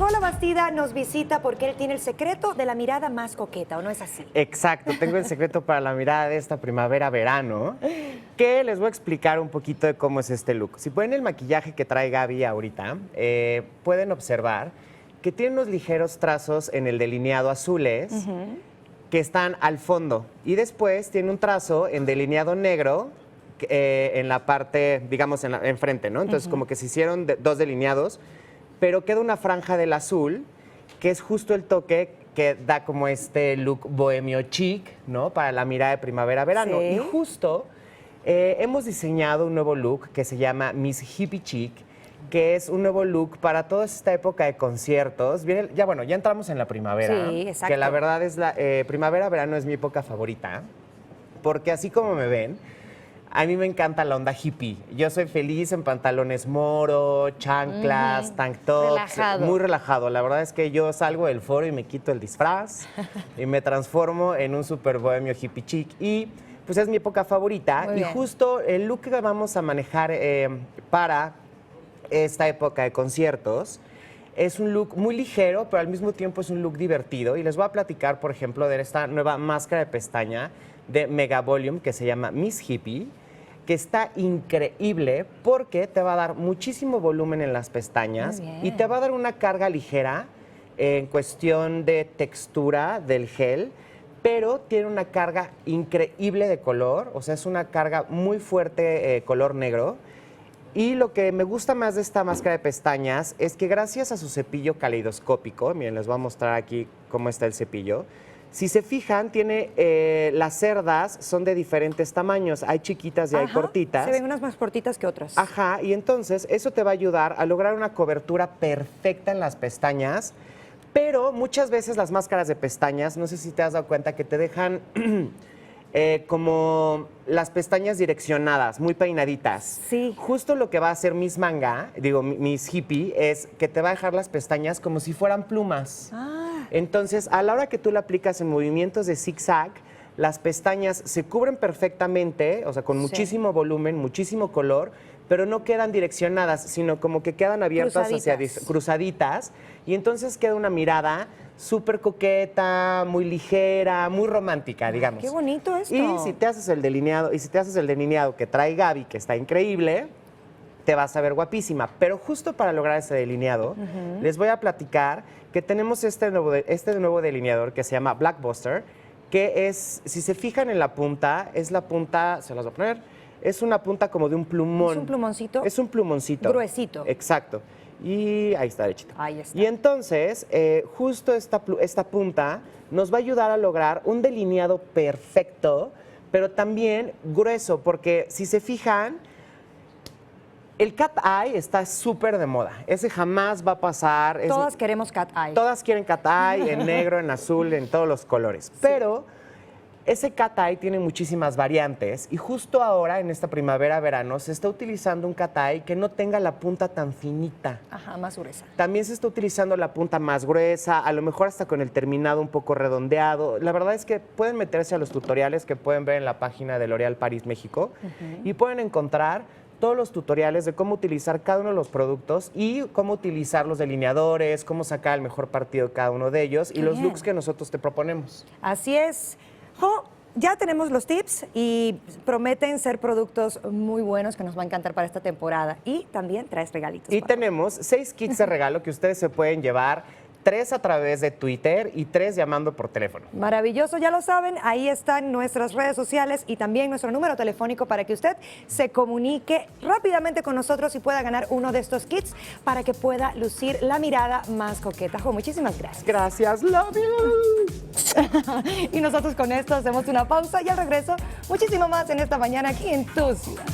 La Bastida nos visita porque él tiene el secreto de la mirada más coqueta, ¿o no es así? Exacto, tengo el secreto para la mirada de esta primavera-verano, que les voy a explicar un poquito de cómo es este look. Si ponen el maquillaje que trae Gaby ahorita, pueden observar que tiene unos ligeros trazos en el delineado azules que están al fondo. Y después tiene un trazo en delineado negro en la parte, digamos, enfrente, ¿no? Entonces, como que se hicieron dos delineados, pero queda una franja del azul, que es justo el toque que da como este look bohemio chic, ¿no? Para la mirada de primavera-verano. Sí. Y justo hemos diseñado un nuevo look que se llama Miss Hippie Chic, que es un nuevo look para toda esta época de conciertos. Viene, ya entramos en la primavera. Sí, exacto. Que la verdad es la primavera-verano es mi época favorita, porque así como me ven, a mí me encanta la onda hippie. Yo soy feliz en pantalones moro, chanclas, tank tops. Relajado. Muy relajado. La verdad es que yo salgo del foro y me quito el disfraz y me transformo en un super bohemio hippie chic. Y pues es mi época favorita. Muy Y bien. justo el look que vamos a manejar para esta época de conciertos es un look muy ligero, pero al mismo tiempo es un look divertido. Y les voy a platicar, por ejemplo, de esta nueva máscara de pestaña de Mega Volume que se llama Miss Hippie, que está increíble porque te va a dar muchísimo volumen en las pestañas Muy bien. y te va a dar una carga ligera en cuestión de textura del gel, pero tiene una carga increíble de color, o sea, es una carga muy fuerte color negro. Y lo que me gusta más de esta máscara de pestañas es que gracias a su cepillo caleidoscópico, miren, les voy a mostrar aquí cómo está el cepillo. Si se fijan, tiene las cerdas son de diferentes tamaños. Hay chiquitas y hay cortitas. Se ven unas más cortitas que otras. Ajá, y entonces eso te va a ayudar a lograr una cobertura perfecta en las pestañas, pero muchas veces las máscaras de pestañas, no sé si te has dado cuenta que te dejan como las pestañas direccionadas, muy peinaditas. Sí. Justo lo que va a hacer Miss Hippie, es que te va a dejar las pestañas como si fueran plumas. Entonces, a la hora que tú la aplicas en movimientos de zigzag, las pestañas se cubren perfectamente, o sea, con muchísimo volumen, muchísimo color, pero no quedan direccionadas, sino como que quedan abiertas cruzaditas, y entonces queda una mirada súper coqueta, muy ligera, muy romántica, digamos. Qué bonito esto. Y si te haces el delineado, que trae Gaby, que está increíble, te vas a ver guapísima. Pero justo para lograr ese delineado, les voy a platicar que tenemos este nuevo delineador que se llama Blackbuster, que es, si se fijan en la punta, es la punta, se las voy a poner, es una punta como de un plumón. ¿Es un plumoncito? Es un plumoncito. Gruesito. Exacto. Y ahí está, derechito. Ahí está. Y entonces, justo esta punta nos va a ayudar a lograr un delineado perfecto, pero también grueso, porque si se fijan, el cat eye está súper de moda. Ese jamás va a pasar. Todas queremos cat eye. Todas quieren cat eye, en negro, en azul, en todos los colores. Pero ese cat eye tiene muchísimas variantes y justo ahora, en esta primavera-verano, se está utilizando un cat eye que no tenga la punta tan finita. Ajá, más gruesa. También se está utilizando la punta más gruesa, a lo mejor hasta con el terminado un poco redondeado. La verdad es que pueden meterse a los tutoriales que pueden ver en la página de L'Oréal Paris México y pueden encontrar todos los tutoriales de cómo utilizar cada uno de los productos y cómo utilizar los delineadores, cómo sacar el mejor partido de cada uno de ellos y los bien. looks que nosotros te proponemos. Así es. Jo, ya tenemos los tips y prometen ser productos muy buenos que nos va a encantar para esta temporada. Y también traes regalitos. Y tenemos 6 kits de regalo que ustedes se pueden llevar, 3 a través de Twitter y 3 llamando por teléfono. Maravilloso, ya lo saben, ahí están nuestras redes sociales y también nuestro número telefónico para que usted se comunique rápidamente con nosotros y pueda ganar uno de estos kits para que pueda lucir la mirada más coqueta. Jo, muchísimas gracias. Gracias, love you. Y nosotros con esto hacemos una pausa y al regreso muchísimo más en esta mañana aquí en Tu Ciudad.